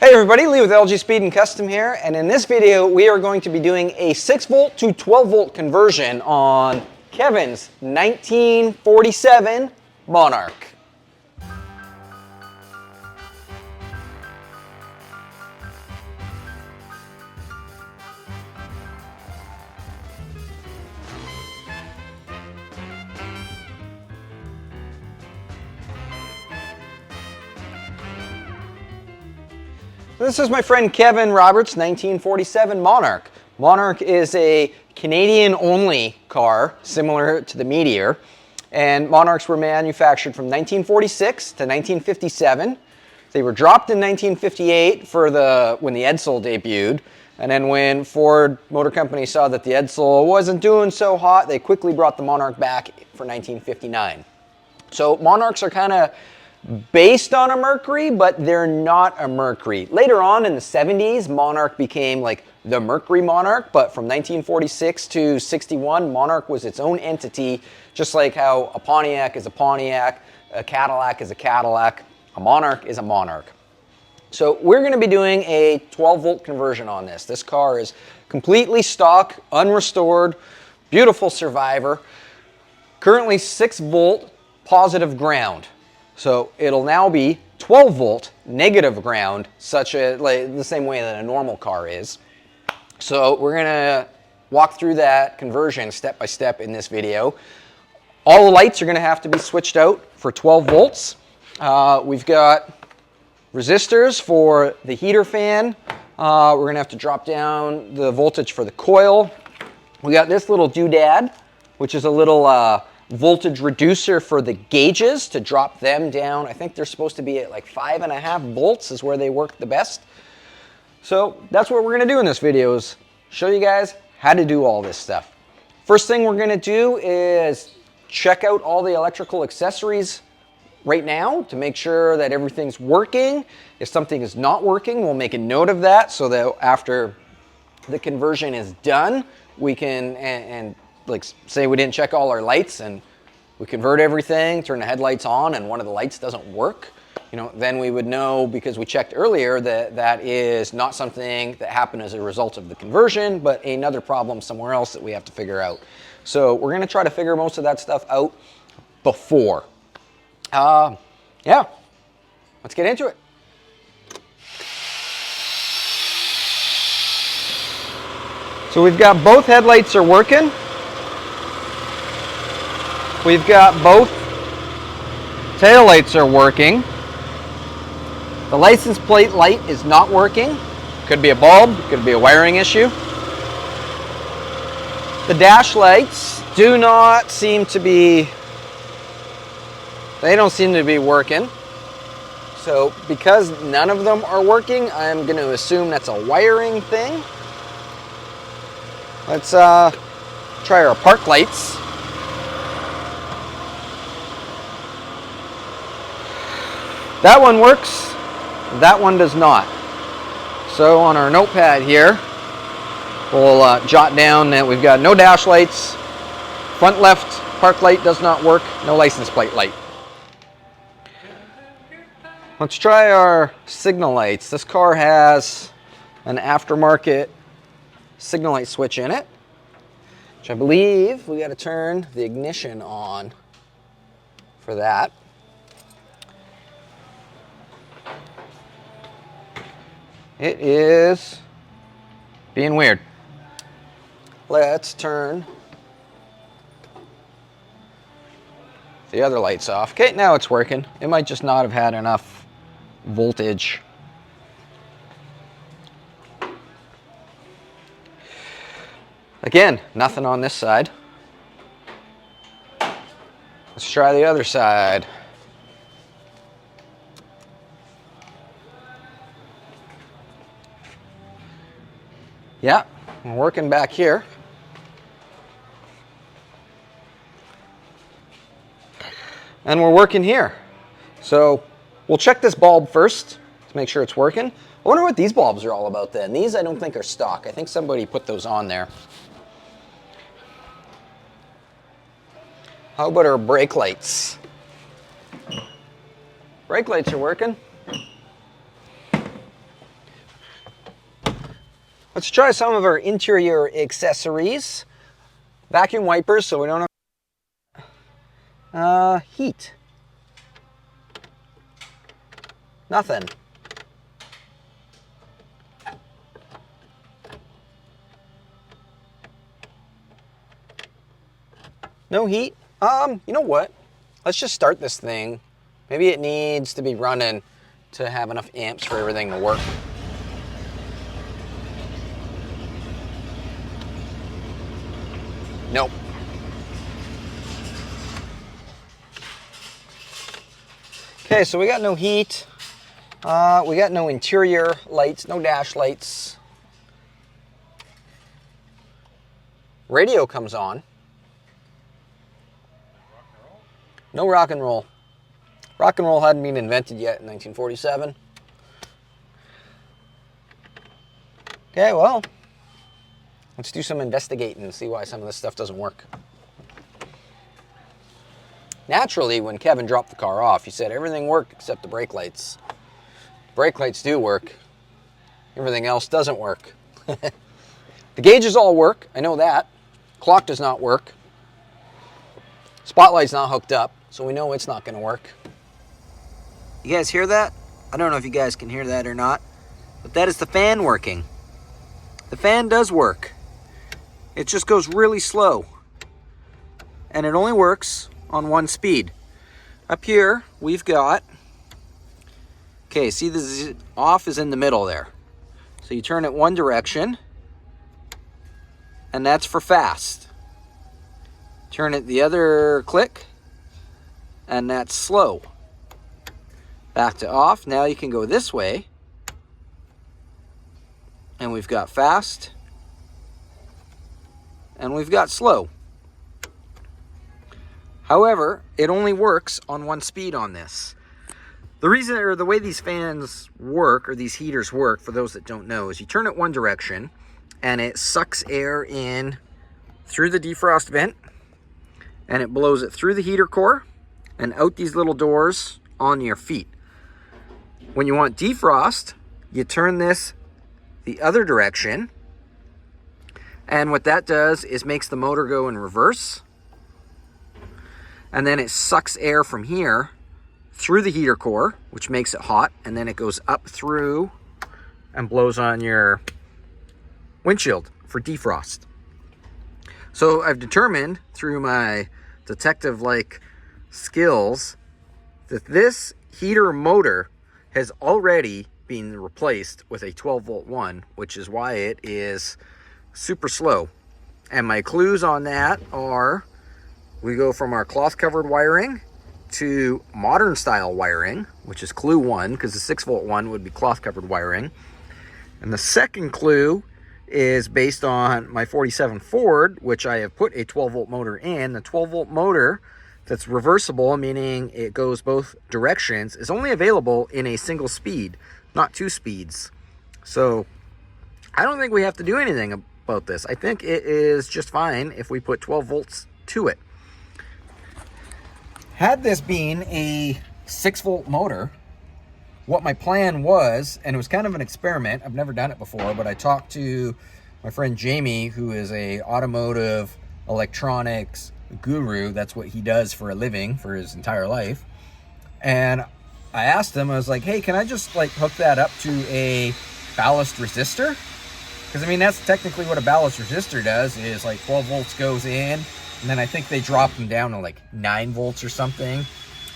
Hey everybody, Lee with LG Speed and Custom here, and in this video we are going to be doing a 6 volt to 12 volt conversion on Kevin's 1947 Monarch. This is my friend Kevin Roberts' 1947 Monarch. Monarch is a Canadian-only car, similar to the Meteor, and Monarchs were manufactured from 1946 to 1957. They were dropped in 1958 when the Edsel debuted, and then when Ford Motor Company saw that the Edsel wasn't doing so hot, they quickly brought the Monarch back for 1959. So Monarchs are kind of based on a Mercury, but they're not a Mercury. Later on in the 70s, Monarch became like the Mercury Monarch, but from 1946 to 61, Monarch was its own entity, just like how a Pontiac is a Pontiac, a Cadillac is a Cadillac, a Monarch is a Monarch. So we're going to be doing a 12 volt conversion on this. This car is completely stock, unrestored, beautiful survivor, currently 6 volt positive ground. So it'll now be 12 volt negative ground, such as like the same way that a normal car is. So we're gonna walk through that conversion step by step in this video. All the lights are gonna have to be switched out for 12 volts. We've got resistors for the heater fan. We're gonna have to drop down the voltage for the coil. We got this little doodad, which is a little voltage reducer for the gauges to drop them down. I think they're supposed to be at like 5.5 volts is where they work the best. So that's what we're gonna do in this video, is show you guys how to do all this stuff. First thing we're gonna do is check out all the electrical accessories right now to make sure that everything's working. If something is not working, we'll make a note of that so that after the conversion is done, we can, and like say we didn't check all our lights and we convert everything, turn the headlights on, and one of the lights doesn't work, you know, then we would know, because we checked earlier, that that is not something that happened as a result of the conversion, but another problem somewhere else that we have to figure out. So we're gonna try to figure most of that stuff out before. Yeah, let's get into it. So we've got both headlights are working. We've got both taillights are working. The license plate light is not working. Could be a bulb, could be a wiring issue. The dash lights do not seem to be, they don't seem to be working. So because none of them are working, I'm going to assume that's a wiring thing. Let's try our park lights. That one works, that one does not. So on our notepad here, we'll jot down that we've got no dash lights, front left park light does not work, no license plate light. Let's try our signal lights. This car has an aftermarket signal light switch in it, which I believe we got to turn the ignition on for that. It is being weird. Let's turn the other lights off. Okay, now it's working. It might just not have had enough voltage. Again, nothing on this side. Let's try the other side. Yeah, we're working back here. And we're working here. So we'll check this bulb first to make sure it's working. I wonder what these bulbs are all about then. These I don't think are stock. I think somebody put those on there. How about our brake lights? Brake lights are working. Let's try some of our interior accessories. Vacuum wipers, so we don't have heat. Nothing. No heat. You know what? Let's just start this thing. Maybe it needs to be running to have enough amps for everything to work. Nope. Okay, so we got no heat. We got no interior lights, no dash lights. Radio comes on. No rock and roll. Rock and roll hadn't been invented yet in 1947. Okay, well, let's do some investigating and see why some of this stuff doesn't work. Naturally, when Kevin dropped the car off, he said everything worked except the brake lights. Brake lights do work. Everything else doesn't work. The gauges all work, I know that. Clock does not work. Spotlight's not hooked up, so we know it's not going to work. You guys hear that? I don't know if you guys can hear that or not, but that is the fan working. The fan does work. It just goes really slow. And it only works on one speed. Up here, we've got, okay, see the off is in the middle there. So you turn it one direction, and that's for fast. Turn it the other click, and that's slow. Back to off. Now you can go this way, and we've got fast, and we've got slow. However, it only works on one speed on this. The reason, or the way these fans work, or these heaters work, for those that don't know, is you turn it one direction, and it sucks air in through the defrost vent, and it blows it through the heater core and out these little doors on your feet. When you want defrost, you turn this the other direction, and what that does is makes the motor go in reverse, and then it sucks air from here through the heater core, which makes it hot, and then it goes up through and blows on your windshield for defrost. So I've determined through my detective-like skills that this heater motor has already been replaced with a 12-volt one, which is why it is super slow. And my clues on that are, we go from our cloth-covered wiring to modern style wiring, which is clue one, because the 6-volt one would be cloth-covered wiring. And the second clue is based on my 47 Ford, which I have put a 12-volt motor in. The 12-volt motor that's reversible, meaning it goes both directions, is only available in a single speed, not two speeds. So I don't think we have to do anything about this. I think it is just fine if we put 12 volts to it. Had this been a 6-volt motor, what my plan was, and it was kind of an experiment, I've never done it before, but I talked to my friend Jamie, who is a automotive electronics guru. That's what he does for a living for his entire life. And I asked him, I was like, hey, can I just like hook that up to a ballast resistor? Because I mean, that's technically what a ballast resistor does, is like 12 volts goes in, and then I think they drop them down to like 9 volts or something,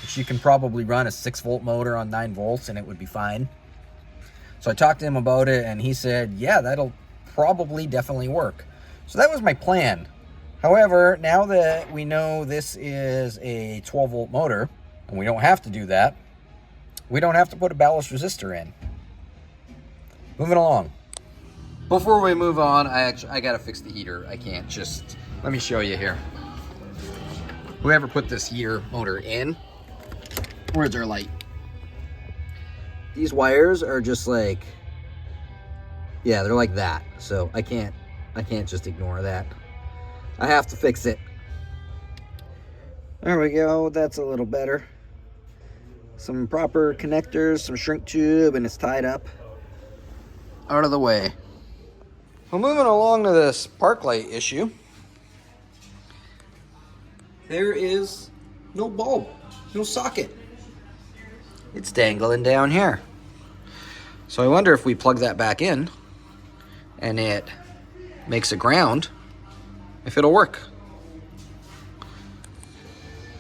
which you can probably run a 6-volt motor on 9 volts and it would be fine. So I talked to him about it, and he said, yeah, that'll probably definitely work. So that was my plan. However, now that we know this is a 12-volt motor, and we don't have to do that, we don't have to put a ballast resistor in. Moving along. Before we move on, I gotta fix the heater. I can't just, let me show you here. Whoever put this heater motor in, where's our light? These wires are just like, yeah, they're like that. So I can't just ignore that. I have to fix it. There we go, that's a little better. Some proper connectors, some shrink tube, and it's tied up. Out of the way. Well, moving along to this park light issue, there is no bulb, no socket. It's dangling down here. So I wonder if we plug that back in and it makes a ground, if it'll work.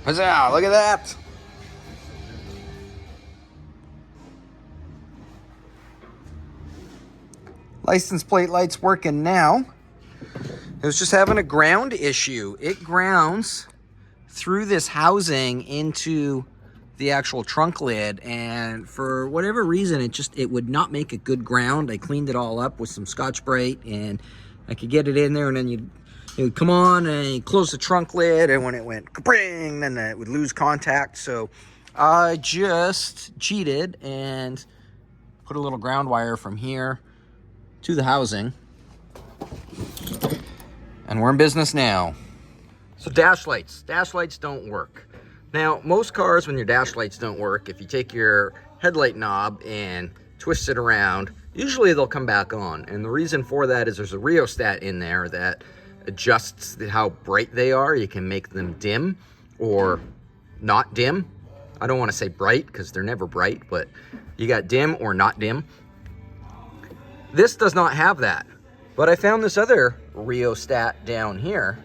Huzzah, look at that. License plate light's working now. It was just having a ground issue. It grounds through this housing into the actual trunk lid, and for whatever reason it would not make a good ground. I cleaned it all up with some Scotch-Brite and I could get it in there, and then it would come on and you close the trunk lid, and when it went kabring, then it would lose contact. So I just cheated and put a little ground wire from here to the housing, and we're in business now. So dash lights don't work. Now, most cars, when your dash lights don't work, if you take your headlight knob and twist it around, usually they'll come back on. And the reason for that is there's a rheostat in there that adjusts how bright they are. You can make them dim or not dim. I don't want to say bright because they're never bright, but you got dim or not dim. This does not have that, but I found this other rheostat down here.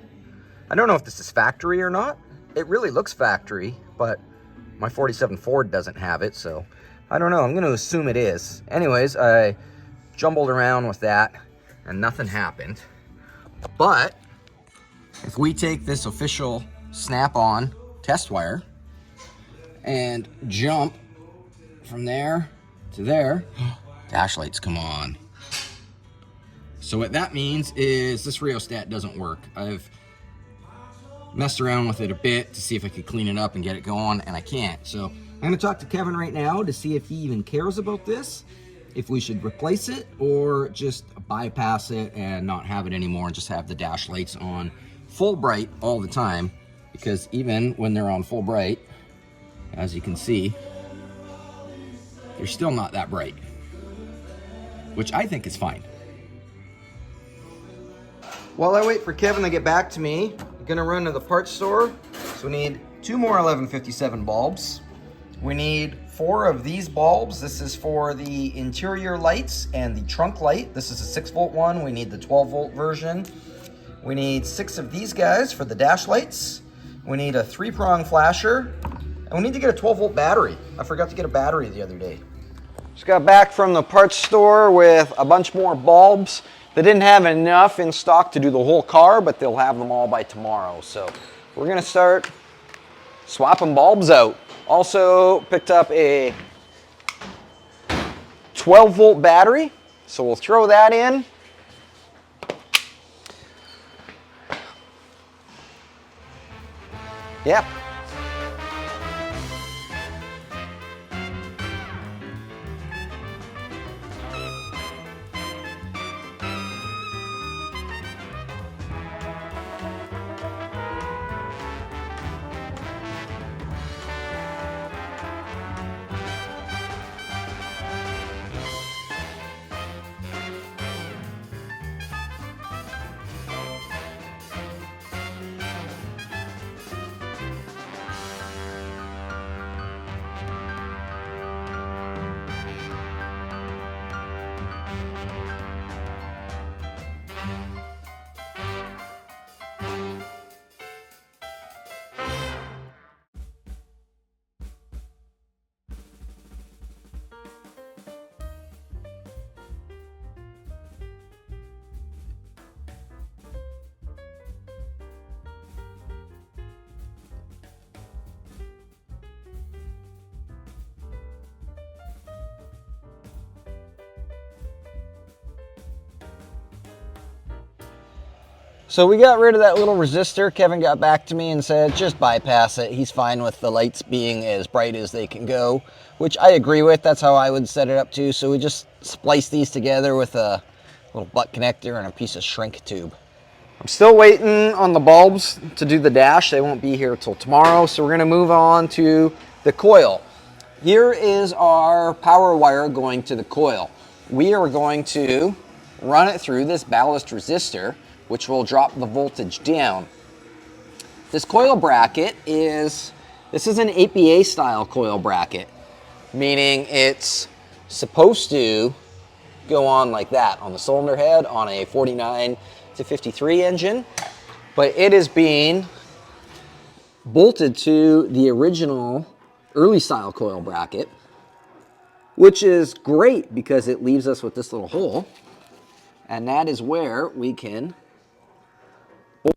I don't know if this is factory or not. It really looks factory, but my 47 Ford doesn't have it, so I don't know. I'm going to assume it is. Anyways, I jumbled around with that, and nothing happened. But if we take this official snap-on test wire and jump from there to there, dash lights come on. So what that means is this rheostat doesn't work. I've messed around with it a bit to see if I could clean it up and get it going, and I can't. So I'm going to talk to Kevin right now to see if he even cares about this, if we should replace it or just bypass it and not have it anymore and just have the dash lights on full bright all the time, because even when they're on full bright, as you can see, they're still not that bright, which I think is fine. While I wait for Kevin to get back to me, I'm gonna run to the parts store. So we need 2 more 1157 bulbs. We need 4 of these bulbs. This is for the interior lights and the trunk light. This is a 6-volt one. We need the 12-volt version. We need 6 of these guys for the dash lights. We need a 3-prong flasher. And we need to get a 12-volt battery. I forgot to get a battery the other day. Just got back from the parts store with a bunch more bulbs. They didn't have enough in stock to do the whole car, but they'll have them all by tomorrow. So we're gonna start swapping bulbs out. Also picked up a 12-volt battery, so we'll throw that in. Yep. So we got rid of that little resistor. Kevin got back to me and said, just bypass it. He's fine with the lights being as bright as they can go, which I agree with. That's how I would set it up too. So we just splice these together with a little butt connector and a piece of shrink tube. I'm still waiting on the bulbs to do the dash. They won't be here till tomorrow. So we're gonna move on to the coil. Here is our power wire going to the coil. We are going to run it through this ballast resistor, which will drop the voltage down. This coil bracket this is an APA style coil bracket, meaning it's supposed to go on like that on the cylinder head on a 49 to 53 engine, but it is being bolted to the original early style coil bracket, which is great because it leaves us with this little hole, and that is where we can bolt.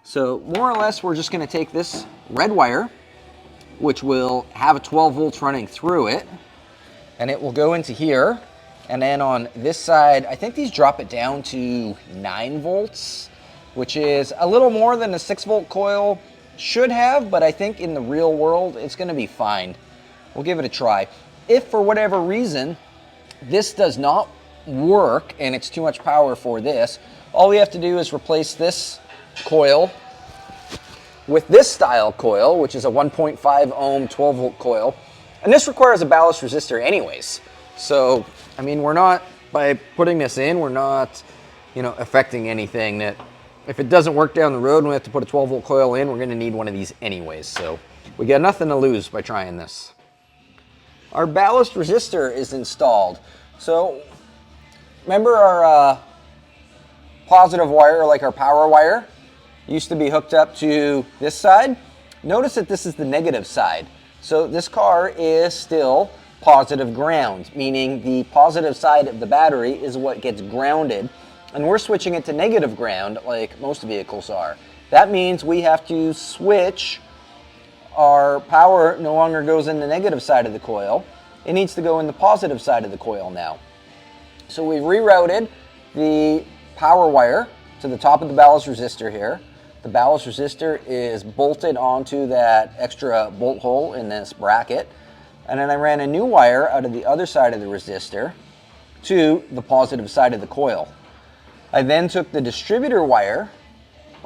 So more or less we're just going to take this red wire, which will have a 12 volts running through it, and it will go into here. And then on this side, I think these drop it down to 9 volts, which is a little more than a 6 volt coil should have, but I think in the real world, it's gonna be fine. We'll give it a try. If for whatever reason, this does not work and it's too much power for this, all we have to do is replace this coil with this style coil, which is a 1.5 ohm 12 volt coil. And this requires a ballast resistor anyways. So, I mean, we're not, by putting this in, we're not, affecting anything that, if it doesn't work down the road and we have to put a 12 volt coil in, we're gonna need one of these anyways. So we got nothing to lose by trying this. Our ballast resistor is installed. So remember our positive wire, like our power wire, used to be hooked up to this side? Notice that this is the negative side. So this car is still positive ground, meaning the positive side of the battery is what gets grounded, and we're switching it to negative ground like most vehicles are. That means we have to switch. Our power no longer goes in the negative side of the coil. It needs to go in the positive side of the coil now. So we rerouted the power wire to the top of the ballast resistor here. The ballast resistor is bolted onto that extra bolt hole in this bracket. And then I ran a new wire out of the other side of the resistor to the positive side of the coil. I then took the distributor wire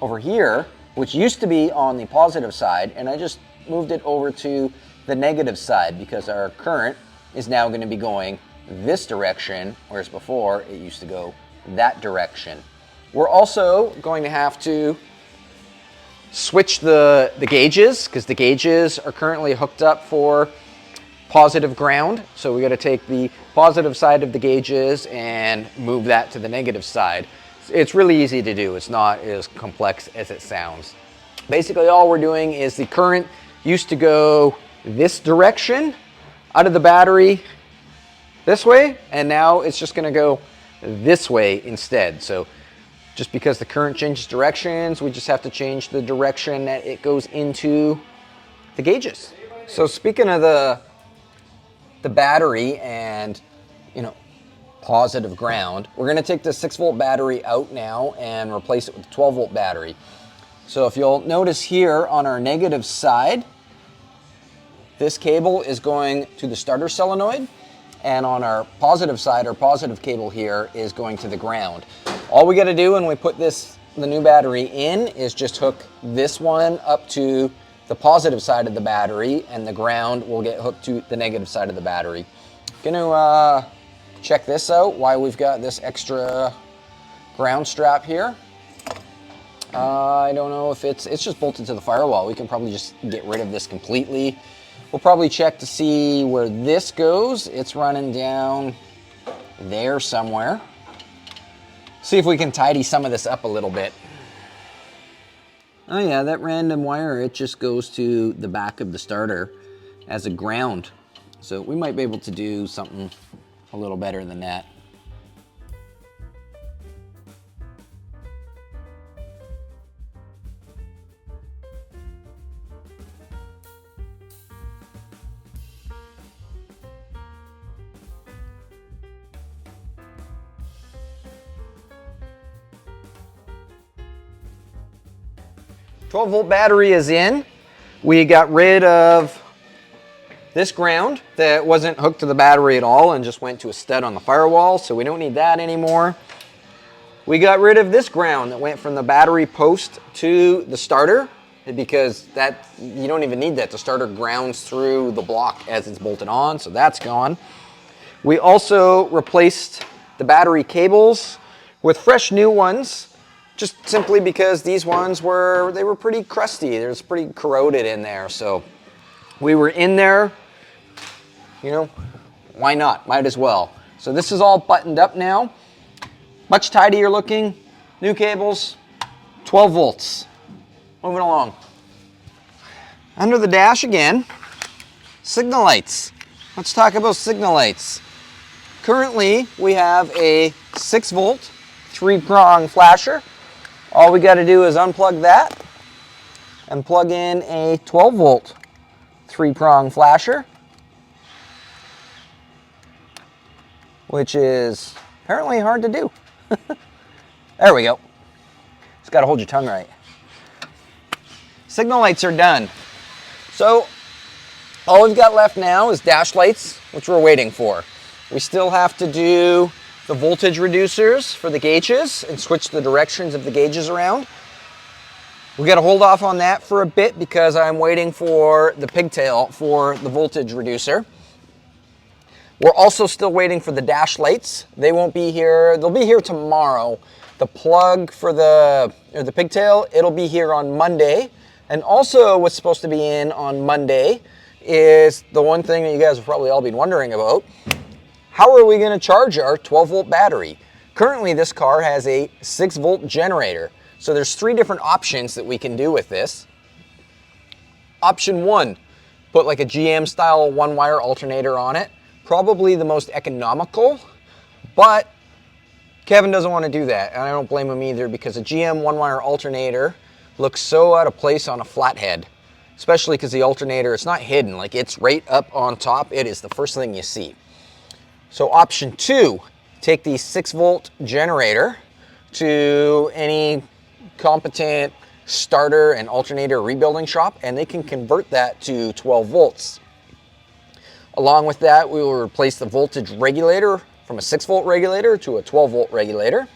over here, which used to be on the positive side, and I just moved it over to the negative side because our current is now going to be going this direction, whereas before it used to go that direction. We're also going to have to switch the gauges because the gauges are currently hooked up for positive ground. So we got to take the positive side of the gauges and move that to the negative side. It's really easy to do. It's not as complex as it sounds. Basically all we're doing is the current used to go this direction out of the battery this way, and now it's just going to go this way instead. So just because the current changes directions, we just have to change the direction that it goes into the gauges. So speaking of the battery and, positive ground, we're going to take the 6 volt battery out now and replace it with a 12 volt battery. So if you'll notice here on our negative side, this cable is going to the starter solenoid, and on our positive side, our positive cable here is going to the ground. All we got to do when we put the new battery in is just hook this one up to the positive side of the battery, and the ground will get hooked to the negative side of the battery. Gonna check this out, why we've got this extra ground strap here. I don't know if it's just bolted to the firewall. We can probably just get rid of this completely. We'll probably check to see where this goes. It's running down there somewhere. See if we can tidy some of this up a little bit. Oh yeah, that random wire, it just goes to the back of the starter as a ground. So we might be able to do something a little better than that. Twelve volt battery is in. We got rid of this ground that wasn't hooked to the battery at all and just went to a stud on the firewall, so we don't need that anymore. We got rid of this ground that went from the battery post to the starter because that you don't even need that. The starter grounds through the block as it's bolted on, so that's gone. We also replaced the battery cables with fresh new ones, just simply because these ones were pretty crusty. There's pretty corroded in there. So we were in there, you know, why not? Might as well. So this is all buttoned up now. Much tidier looking, new cables, 12 volts. Moving along. Under the dash again, signal lights. Let's talk about signal lights. Currently, we have a 6-volt, 3-prong flasher. All we got to do is unplug that and plug in a 12-volt, 3-prong flasher, which is apparently hard to do. There we go. Just got to hold your tongue right. Signal lights are done. So all we've got left now is dash lights, which we're waiting for. We still have to do the voltage reducers for the gauges and switch the directions of the gauges around. We got to hold off on that for a bit because I'm waiting for the pigtail for the voltage reducer. We're also still waiting for the dash lights. They won't be here. They'll be here tomorrow. The plug for the pigtail, it'll be here on Monday. And also what's supposed to be in on Monday is the one thing that you guys have probably all been wondering about. How are we going to charge our 12-volt battery? Currently, this car has a 6-volt generator. So there's 3 different options that we can do with this. Option 1, put like a GM-style 1-wire alternator on it. Probably the most economical, but Kevin doesn't want to do that, and I don't blame him either because a GM 1-wire alternator looks so out of place on a flathead, especially because the alternator, it's not hidden, like it's right up on top. It is the first thing you see. So option 2, take the 6-volt generator to any competent starter and alternator rebuilding shop, and they can convert that to 12 volts. Along with that, we will replace the voltage regulator from a 6-volt regulator to a 12-volt regulator.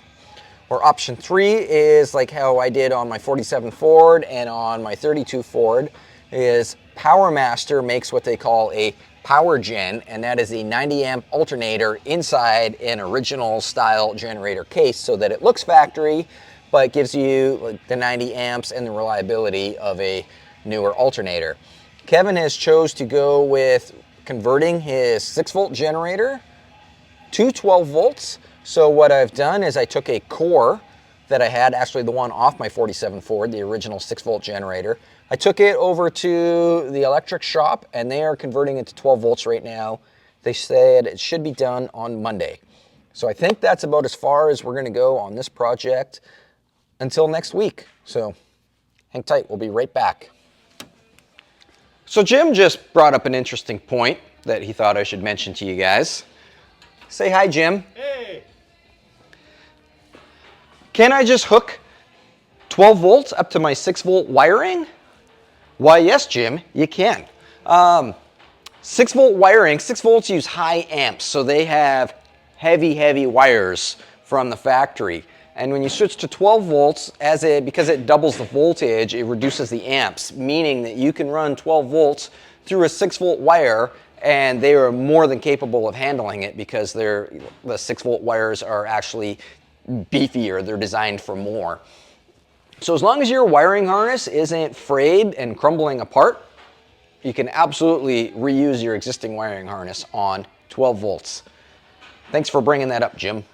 Or option 3 is like how I did on my 47 Ford and on my 32 Ford, is PowerMaster makes what they call a power gen, and that is a 90 amp alternator inside an original style generator case so that it looks factory, but gives you like the 90 amps and the reliability of a newer alternator. Kevin has chose to go with converting his 6-volt generator to 12 volts. So what I've done is I took a core that I had, actually the one off my 47 Ford, the original 6-volt generator. I took it over to the electric shop and they are converting it to 12 volts right now. They said it should be done on Monday. So I think that's about as far as we're going to go on this project until next week. So hang tight, we'll be right back. So Jim just brought up an interesting point that he thought I should mention to you guys. Say hi, Jim. Hey. Can I just hook 12 volts up to my 6-volt wiring? Why, yes, Jim, you can. 6-volt wiring, 6 volts use high amps, so they have heavy wires from the factory. And when you switch to 12 volts, because it doubles the voltage, it reduces the amps, meaning that you can run 12 volts through a 6-volt wire, and they are more than capable of handling it because the 6-volt wires are actually beefier. They're designed for more. So as long as your wiring harness isn't frayed and crumbling apart, you can absolutely reuse your existing wiring harness on 12 volts. Thanks for bringing that up, Jim.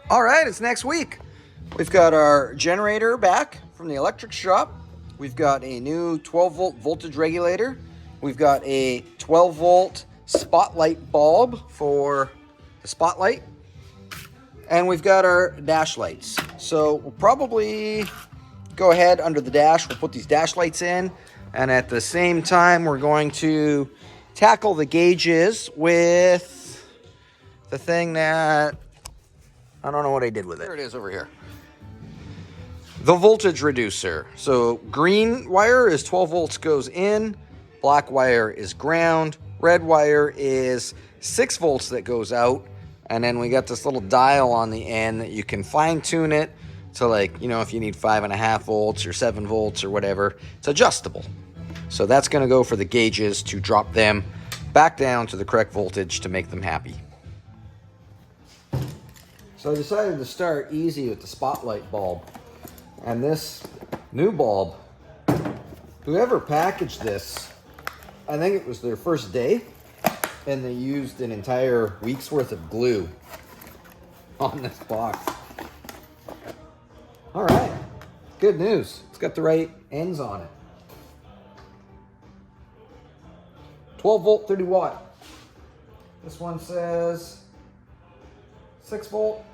All right, it's next week. We've got our generator back from the electric shop. We've got a new 12-volt voltage regulator. We've got a 12-volt spotlight bulb for the spotlight. And we've got our dash lights. So we'll probably go ahead under the dash. We'll put these dash lights in. And at the same time, we're going to tackle the gauges with the thing that, I don't know what I did with it. There it is over here. The voltage reducer. So green wire is 12 volts goes in, black wire is ground, red wire is 6 volts that goes out, and then we got this little dial on the end that you can fine tune it to, like, you know, if you need 5.5 volts or 7 volts or whatever, it's adjustable. So that's going to go for the gauges to drop them back down to the correct voltage to make them happy. So I decided to start easy with the spotlight bulb. And this new bulb, whoever packaged this, I think it was their first day, and they used an entire week's worth of glue on this box. All right, good news. It's got the right ends on it. 12 volt, 30 watt. This one says 6 volt.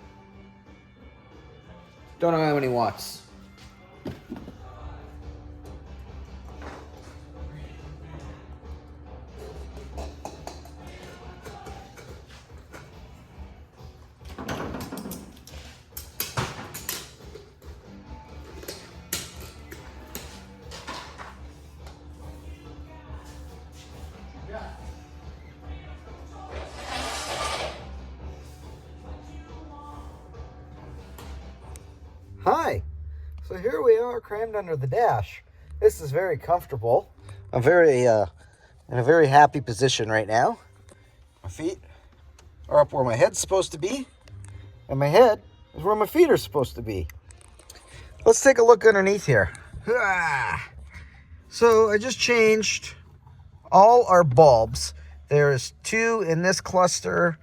Don't know how many watts. Hi, so here we are crammed under the dash. This is very comfortable. I'm in a very happy position right now. My feet are up where my head's supposed to be, and my head is where my feet are supposed to be. Let's take a look underneath here. So I just changed all our bulbs. There's 2 in this cluster,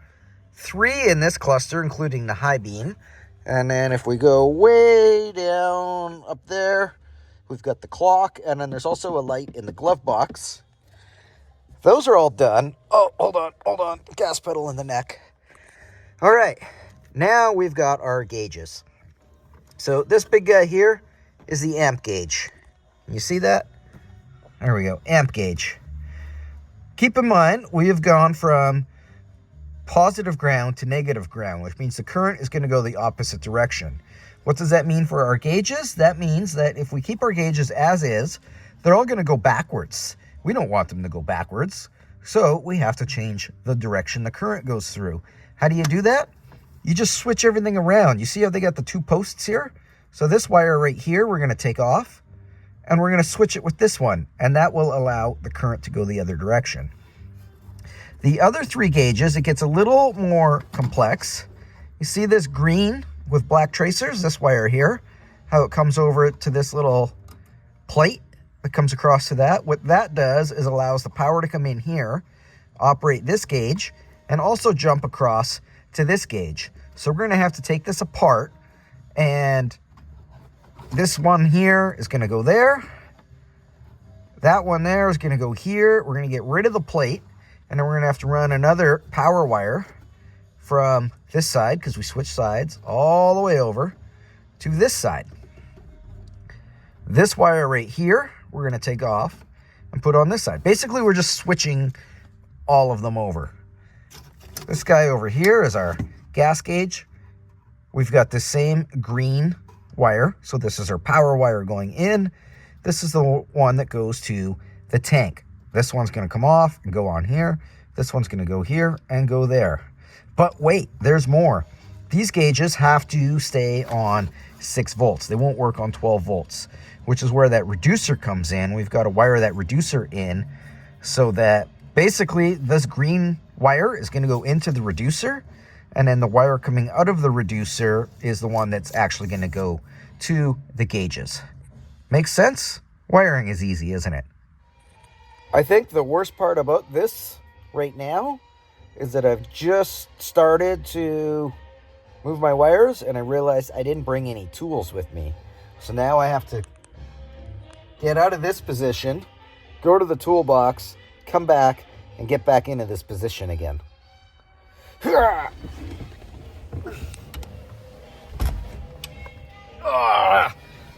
3 in this cluster, including the high beam. And then if we go way down up there, we've got the clock, and then there's also a light in the glove box. Those are all done. Oh, hold on. Gas pedal in the neck. All right, now we've got our gauges. So this big guy here is the amp gauge. You see that? There we go, amp gauge. Keep in mind, we have gone from positive ground to negative ground, which means the current is going to go the opposite direction. What does that mean for our gauges? That means that if we keep our gauges as is, they're all going to go backwards. We don't want them to go backwards, so we have to change the direction the current goes through. How do you do that? You just switch everything around. You see how they got the 2 posts here? So this wire right here, we're going to take off, and we're going to switch it with this one, and that will allow the current to go the other direction. The other 3 gauges, it gets a little more complex. You see this green with black tracers, this wire here, how it comes over to this little plate that comes across to that. What that does is allows the power to come in here, operate this gauge, and also jump across to this gauge. So we're going to have to take this apart, and this one here is going to go there. That one there is going to go here. We're going to get rid of the plate. And then we're going to have to run another power wire from this side, because we switched sides, all the way over to this side. This wire right here, we're going to take off and put on this side. Basically, we're just switching all of them over. This guy over here is our gas gauge. We've got the same green wire. So this is our power wire going in. This is the one that goes to the tank. This one's going to come off and go on here. This one's going to go here and go there. But wait, there's more. These gauges have to stay on 6 volts. They won't work on 12 volts, which is where that reducer comes in. We've got to wire that reducer in so that basically this green wire is going to go into the reducer, and then the wire coming out of the reducer is the one that's actually going to go to the gauges. Makes sense? Wiring is easy, isn't it? I think the worst part about this right now is that I've just started to move my wires, and I realized I didn't bring any tools with me. So now I have to get out of this position, go to the toolbox, come back, and get back into this position again.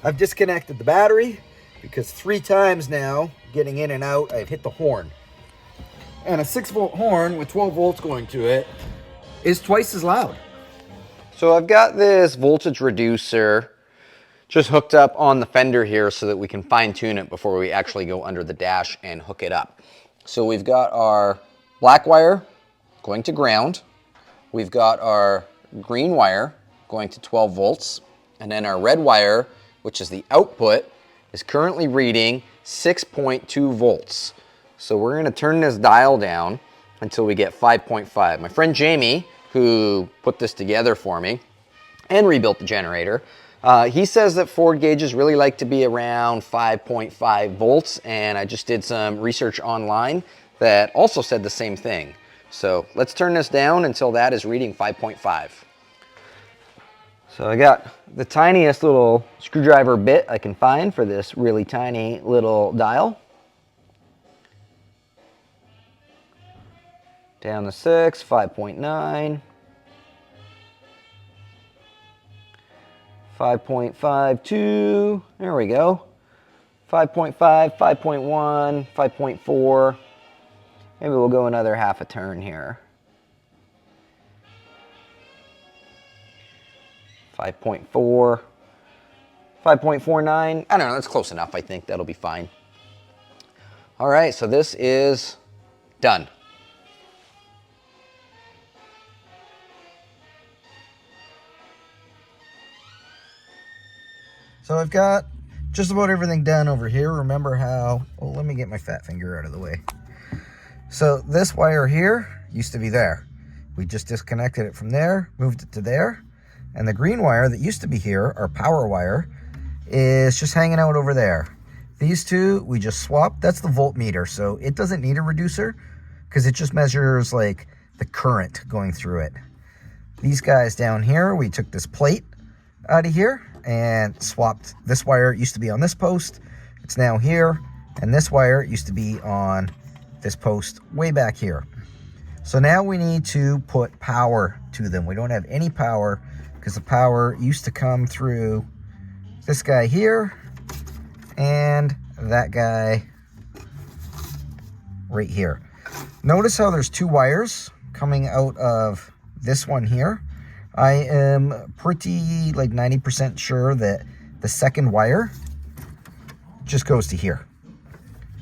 I've disconnected the battery because 3 times now, getting in and out, I've hit the horn. And a 6-volt horn with 12 volts going to it is twice as loud. So I've got this voltage reducer just hooked up on the fender here so that we can fine tune it before we actually go under the dash and hook it up. So we've got our black wire going to ground. We've got our green wire going to 12 volts. And then our red wire, which is the output, is currently reading 6.2 volts. So we're going to turn this dial down until we get 5.5. My friend Jamie, who put this together for me and rebuilt the generator, he says that Ford gauges really like to be around 5.5 volts, and I just did some research online that also said the same thing. So let's turn this down until that is reading 5.5. So I got the tiniest little screwdriver bit I can find for this really tiny little dial. Down to 6, 5.9, 5.52, there we go, 5.5, 5.1, 5.4, maybe we'll go another half a turn here. 5.4, 5.49, I don't know, that's close enough, I think that'll be fine. All right, so this is done. So I've got just about everything done over here. Remember how, oh, let me get my fat finger out of the way. So this wire here used to be there. We just disconnected it from there, moved it to there. And the green wire that used to be here, our power wire, is just hanging out over there. These two, we just swapped. That's the voltmeter, so it doesn't need a reducer because it just measures like the current going through it. These guys down here, we took this plate out of here and swapped. This wire used to be on this post, it's now here, and this wire used to be on this post way back here. So now we need to put power to them. We don't have any power because the power used to come through this guy here and that guy right here. Notice how there's two wires coming out of this one here. I am pretty like 90% sure that the second wire just goes to here.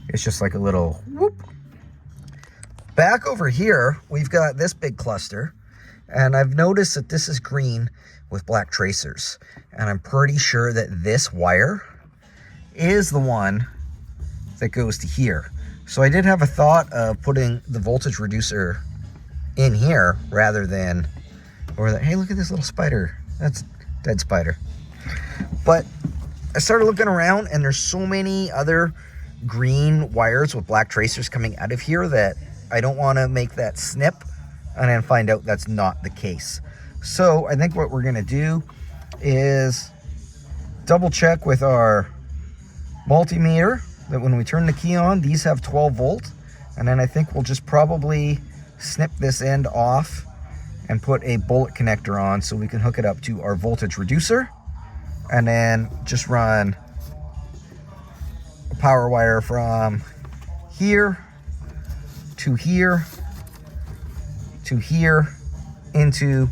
It's just like a little whoop. Back over here, we've got this big cluster, and I've noticed that this is green with black tracers. And I'm pretty sure that this wire is the one that goes to here. So I did have a thought of putting the voltage reducer in here rather than over there. Hey, look at this little spider. That's a dead spider. But I started looking around and there's so many other green wires with black tracers coming out of here that I don't want to make that snip and then find out that's not the case. So I think what we're going to do is double check with our multimeter that when we turn the key on, these have 12 volt. And then I think we'll just probably snip this end off and put a bullet connector on so we can hook it up to our voltage reducer, and then just run a power wire from here to here to here into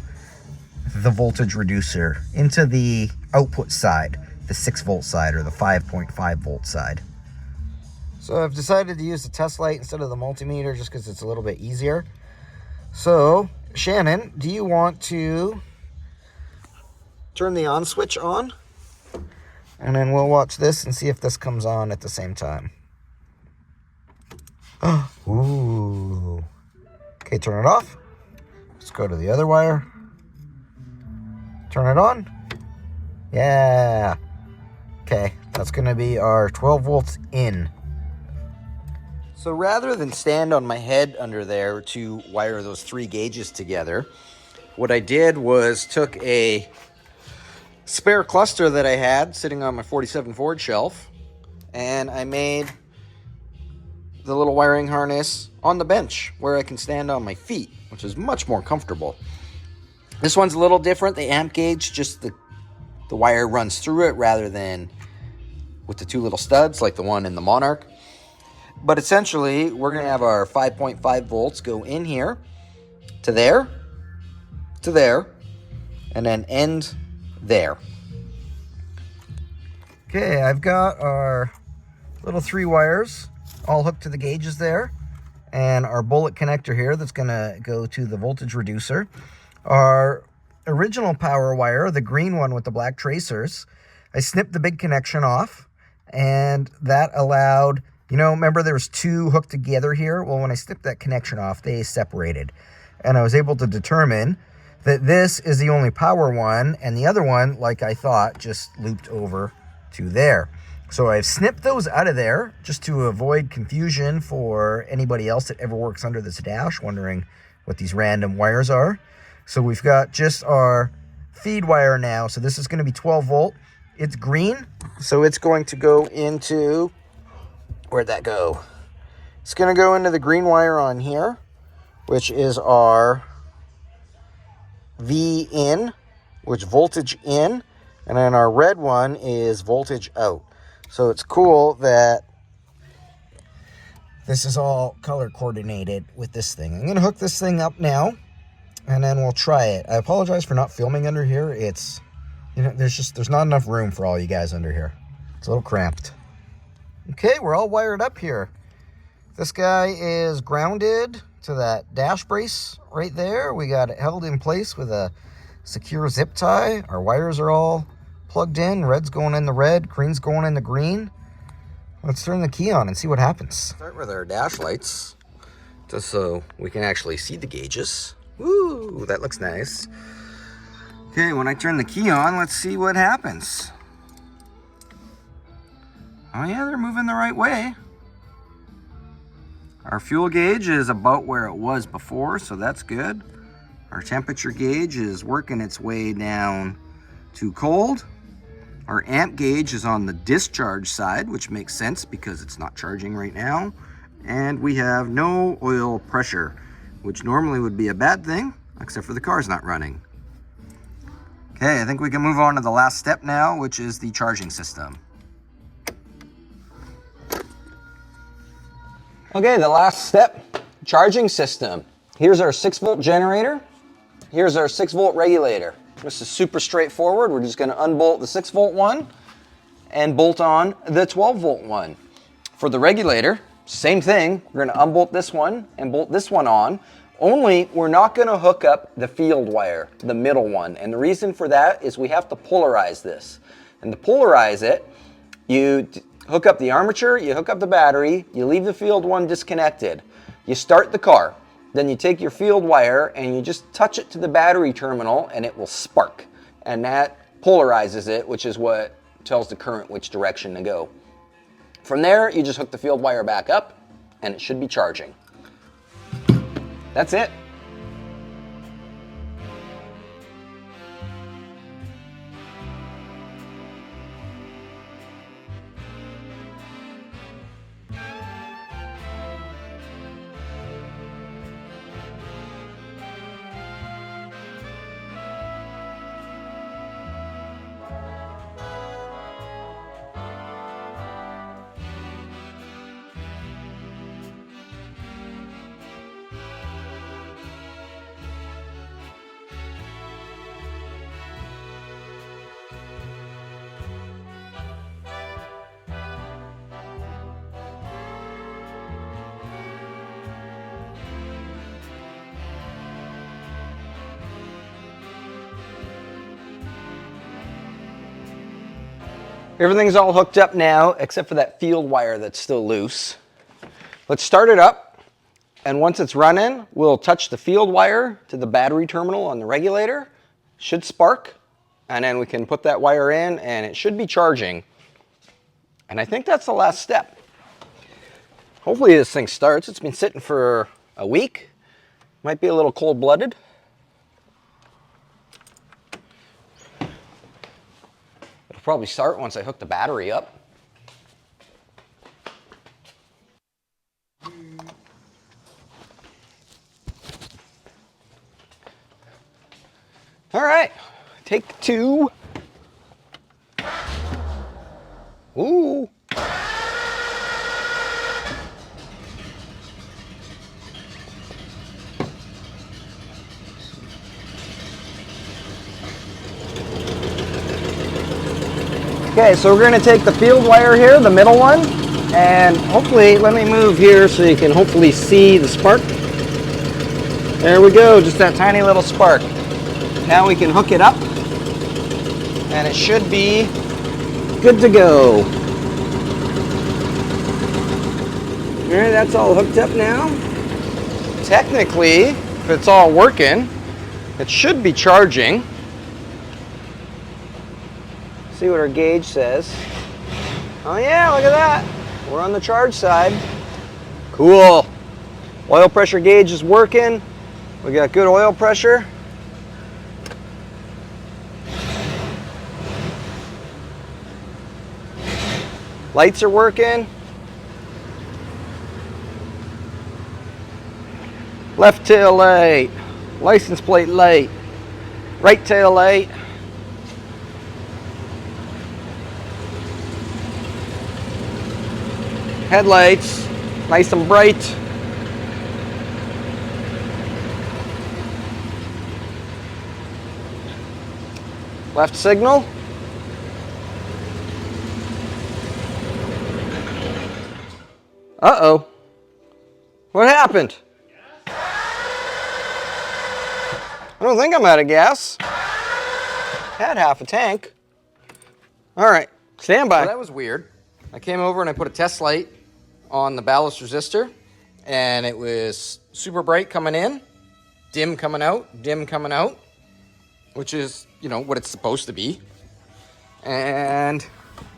the voltage reducer, into the output side, the 6 volt side or the 5.5 volt side. So I've decided to use the test light instead of the multimeter just because it's a little bit easier. So Shannon, do you want to turn the on switch on? And then we'll watch this and see if this comes on at the same time. Ooh. Okay, turn it off. Let's go to the other wire. Turn it on. Yeah. Okay, that's going to be our 12 volts in. So rather than stand on my head under there to wire those 3 gauges together, what I did was took a spare cluster that I had sitting on my 47 Ford shelf, and I made the little wiring harness on the bench where I can stand on my feet, which is much more comfortable. This one's a little different. The amp gauge, just the wire runs through it rather than with the 2 little studs like the one in the Monarch. But essentially, we're going to have our 5.5 volts go in here, to there, and then end there. Okay, I've got our little 3 wires all hooked to the gauges there, and our bullet connector here that's going to go to the voltage reducer. Our original power wire, the green one with the black tracers, I snipped the big connection off, and that allowed You know, remember there was two hooked together here? Well, when I snipped that connection off, they separated. And I was able to determine that this is the only power one, and the other one, like I thought, just looped over to there. So I've snipped those out of there just to avoid confusion for anybody else that ever works under this dash, wondering what these random wires are. So we've got just our feed wire now. So this is going to be 12 volt. It's green, so it's going to go into, where'd that go? It's going to go into the green wire on here, which is our V in, which voltage in, and then our red one is voltage out. So it's cool that this is all color coordinated with this thing. I'm going to hook this thing up now, and then we'll try it. I apologize for not filming under here. It's, you know, there's not enough room for all you guys under here. It's a little cramped. Okay, we're all wired up here. This guy is grounded to that dash brace right there. We got it held in place with a secure zip tie. Our wires are all plugged in. Red's going in the red, green's going in the green. Let's turn the key on and see what happens. Start with our dash lights, just so we can actually see the gauges. Woo, that looks nice. Okay, when I turn the key on, let's see what happens. Oh yeah, they're moving the right way. Our fuel gauge is about where it was before, so that's good. Our temperature gauge is working its way down to cold. Our amp gauge is on the discharge side, which makes sense because it's not charging right now. And we have no oil pressure, which normally would be a bad thing, except for the car's not running. Okay, I think we can move on to the last step now, which is the charging system. Okay, the last step, charging system. Here's our 6-volt generator. Here's our 6-volt regulator. This is super straightforward. We're just going to unbolt the 6-volt one and bolt on the 12-volt one. For the regulator, same thing. We're going to unbolt this one and bolt this one on. Only we're not going to hook up the field wire, the middle one. And the reason for that is we have to polarize this. And to polarize it, you hook up the armature, you hook up the battery, you leave the field one disconnected. You start the car. Then you take your field wire and you just touch it to the battery terminal and it will spark. And that polarizes it, which is what tells the current which direction to go. From there, you just hook the field wire back up and it should be charging. That's it. Everything's all hooked up now, except for that field wire that's still loose. Let's start it up, and once it's running, we'll touch the field wire to the battery terminal on the regulator. Should spark, and then we can put that wire in, and it should be charging. And I think that's the last step. Hopefully this thing starts. It's been sitting for a week. Might be a little cold-blooded. Probably start once I hook the battery up. All right, take 2. Ooh. Okay, so we're going to take the field wire here, the middle one, and hopefully, let me move here so you can hopefully see the spark. There we go, just that tiny little spark. Now we can hook it up, and it should be good to go. right, that's all hooked up now. Technically, if it's all working, it should be charging. See what our gauge says. Oh yeah, look at that. We're on the charge side. Cool. Oil pressure gauge is working. We got good oil pressure. Lights are working. Left tail light, license plate light, right tail light. Headlights, nice and bright. Left signal. Uh-oh. What happened? I don't think I'm out of gas. Had half a tank. All right, stand by. Well, that was weird. I came over and I put a test light on the ballast resistor, and it was super bright coming in, dim coming out, which is, you know, what it's supposed to be. And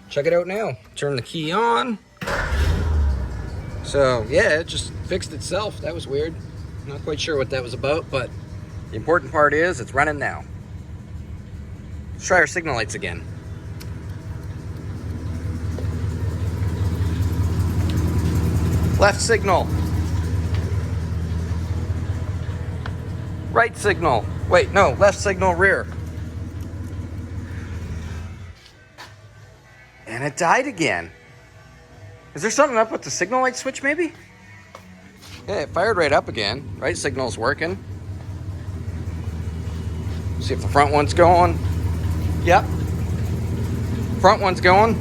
check it out now. Turn the key on. So yeah, it just fixed itself. That was weird. Not quite sure what that was about, but the important part is it's running now. Let's try our signal lights again. Left signal. Right signal. Wait, no, left signal, rear. And it died again. Is there something up with the signal light switch maybe? Yeah, it fired right up again. Right signal's working. See if the front one's going. Yep. Front one's going.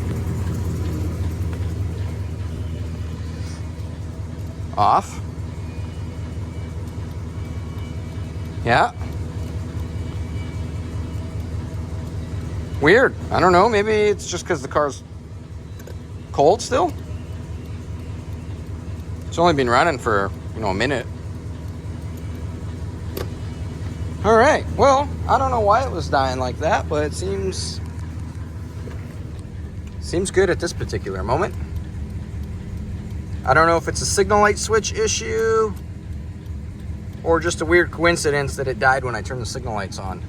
Off. Yeah. Weird. I don't know. Maybe it's just because the car's cold still. It's only been running for, you know, a minute. All right. Well, I don't know why it was dying like that, but it seems good at this particular moment. I don't know if it's a signal light switch issue or just a weird coincidence that it died when I turned the signal lights on.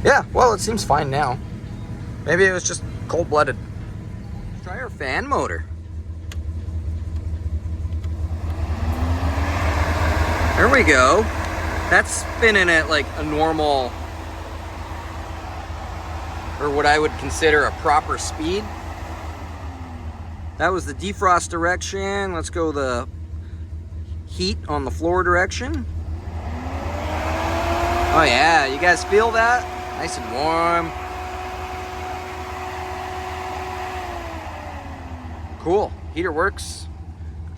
Yeah, well, it seems fine now. Maybe it was just cold-blooded. Let's try our fan motor. There we go. That's spinning at like a normal, or what I would consider a proper speed. That was the defrost direction. Let's go the heat on the floor direction. Oh yeah, you guys feel that? Nice and warm. Cool, heater works.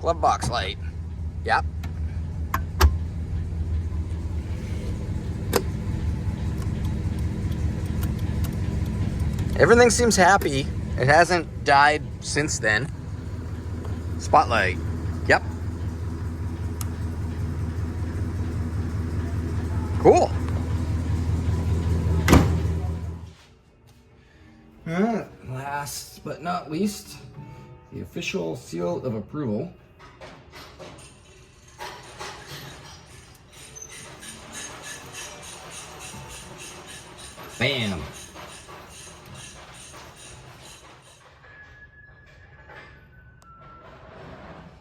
Glove box light, yep. Everything seems happy. It hasn't died since then. Spotlight, yep. Cool. Last but not least, the official seal of approval. Bam.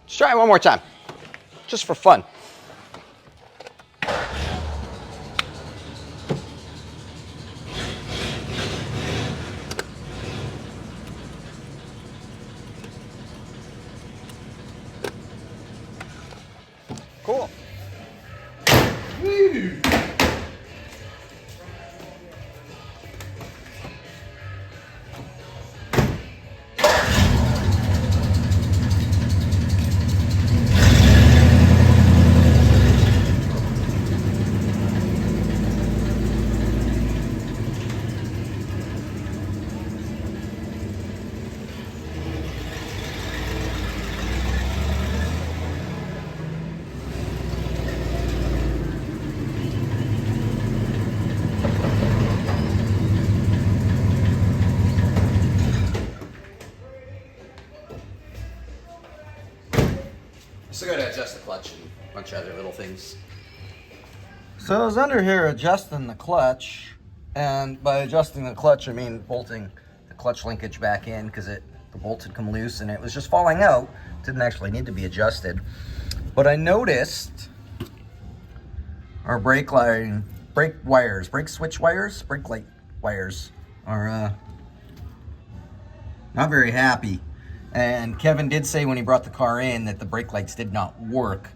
Let's try it one more time, just for fun. Cool. Woo. bunch of other little things. So I was under here adjusting the clutch, and by adjusting the clutch I mean bolting the clutch linkage back in, because the bolts had come loose and it was just falling out. Didn't actually need to be adjusted. But I noticed our brake switch wires, brake light wires are not very happy. And Kevin did say when he brought the car in that the brake lights did not work.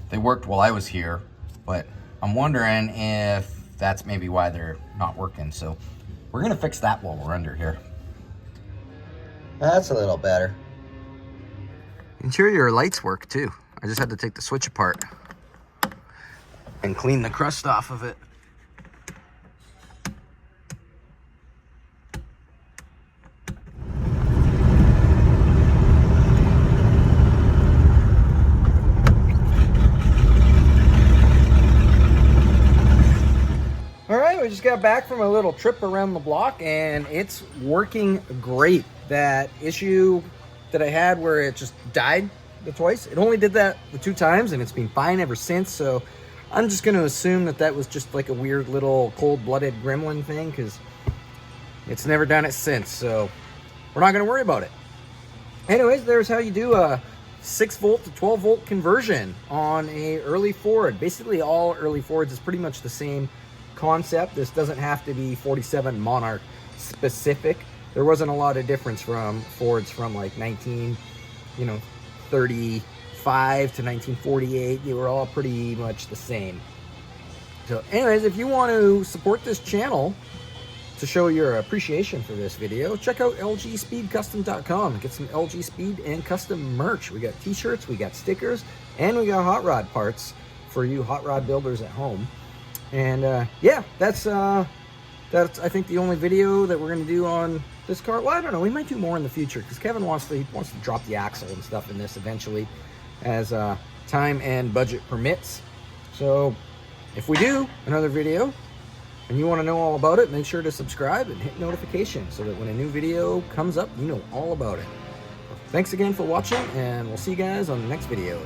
They worked while I was here, but I'm wondering if that's maybe why they're not working. So we're gonna fix that while we're under here. That's a little better. Interior lights work too. I just had to take the switch apart and clean the crust off of it. All right, we just got back from a little trip around the block and it's working great. That issue that I had where it just died twice, it only did that the 2 times and it's been fine ever since. So I'm just going to assume that that was just like a weird little cold-blooded gremlin thing, because it's never done it since. So we're not going to worry about it. Anyways, there's how you do a 6-volt to 12-volt conversion on a early Ford. Basically all early Fords is pretty much the same concept. This doesn't have to be 47 Monarch specific. There wasn't a lot of difference from Fords from like 1935 to 1948. They were all pretty much the same. So anyways, if you want to support this channel to show your appreciation for this video, check out lgspeedcustom.com and get some LG Speed and custom merch. We got t-shirts, we got stickers, and we got hot rod parts for you hot rod builders at home. And yeah, that's I think the only video that we're gonna do on this car. Well, I don't know, we might do more in the future, because Kevin wants to drop the axle and stuff in this eventually, as time and budget permits. So if we do another video and you want to know all about it, make sure to subscribe and hit notifications so that when a new video comes up, you know all about it. Thanks again for watching, and we'll see you guys on the next video.